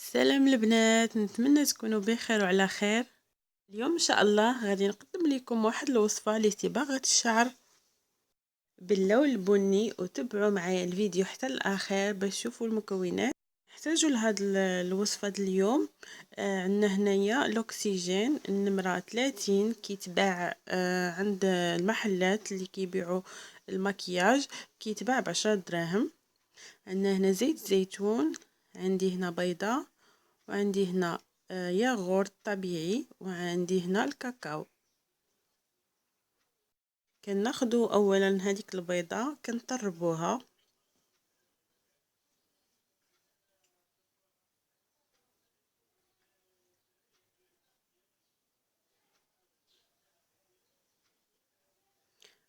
سلام البنات، نتمنى تكونوا بخير وعلى خير. اليوم ان شاء الله غادي نقدم لكم واحد الوصفه لصباغه الشعر باللون البني، وتبعوا معايا الفيديو حتى الاخر باش تشوفوا المكونات. نحتاجوا لهاد الوصفه اليوم. عندنا هنايا الاكسجين النمره 30 كيتباع عند المحلات اللي كيبيعوا المكياج، كيتباع ب10 دراهم. عندنا هنا زيت زيتون، عندي هنا بيضه، وعندي هنا ياغورت طبيعي، وعندي هنا الكاكاو. كناخدو اولا هذيك البيضه كنطربوها،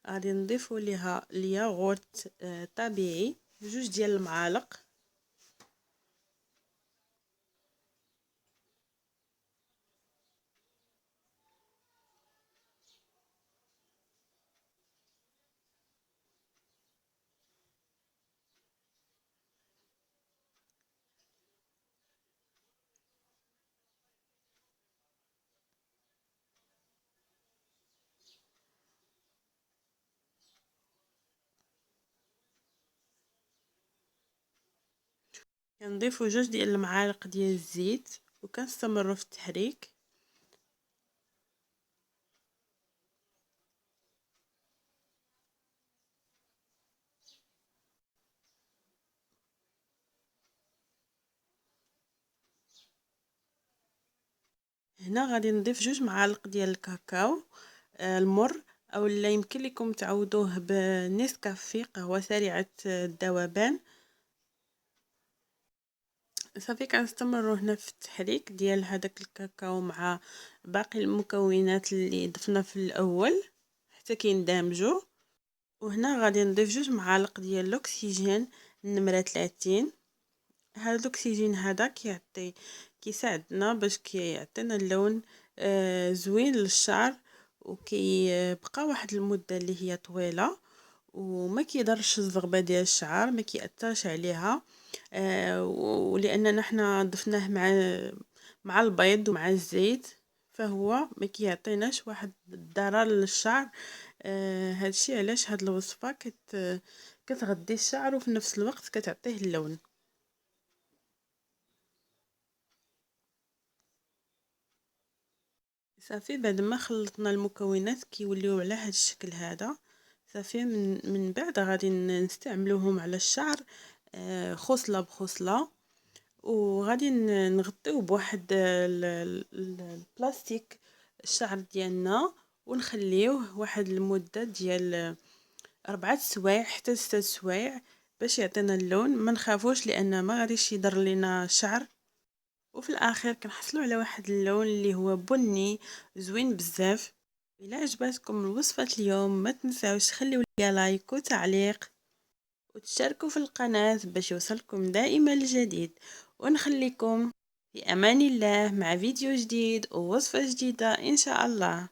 غادي نضيفو ليها الياغورت طبيعي 2 ديال المعالق. كنضيفو 2 ديال المعالق ديال الزيت، وكنستمروا في التحريك. هنا غادي نضيف 2 معالق ديال الكاكاو المر، او لا يمكن لكم تعوضوه بنسكافيه، قهوه سريعه الذوبان. صافي كنستمروا هنا في التحريك ديال هذاك الكاكاو مع باقي المكونات اللي ضفنا في الاول حتى كيندمجوا. وهنا غادي نضيف 2 معالق ديال الاكسجين النمره 30. هذا الاكسجين هذا كيساعدنا باش كيعطينا اللون زوين للشعر، وكيبقى واحد المده اللي هي طويله، وما كيضرش الزغبه ديال الشعر، ما كيأثرش عليها. ولاننا حنا ضفناه مع البيض ومع الزيت، فهو ما كيعطيناش واحد الضرر للشعر. هادشي علاش هاد الوصفه كتغذي الشعر وفي نفس الوقت كتعطيه اللون. صافي بعد ما خلطنا المكونات كيوليو على هاد الشكل هذا. صافي من بعد غادي نستعملوهم على الشعر خصله بخصله، وغادي نغطيو بواحد البلاستيك الشعر ديالنا، ونخليوه واحد المده ديال 4 سوايع حتى 6 سوايع باش يعطينا اللون. ما نخافوش لان ما غاديش يضر لينا الشعر، وفي الاخير كنحصلوا على واحد اللون اللي هو بني زوين بزاف. الا عجبتكم الوصفه اليوم ما تنساوش تخليو لي لايك وتعليق، وتشتركوا في القناه باش يوصلكم دائما الجديد. ونخليكم في امان الله مع فيديو جديد ووصفه جديده ان شاء الله.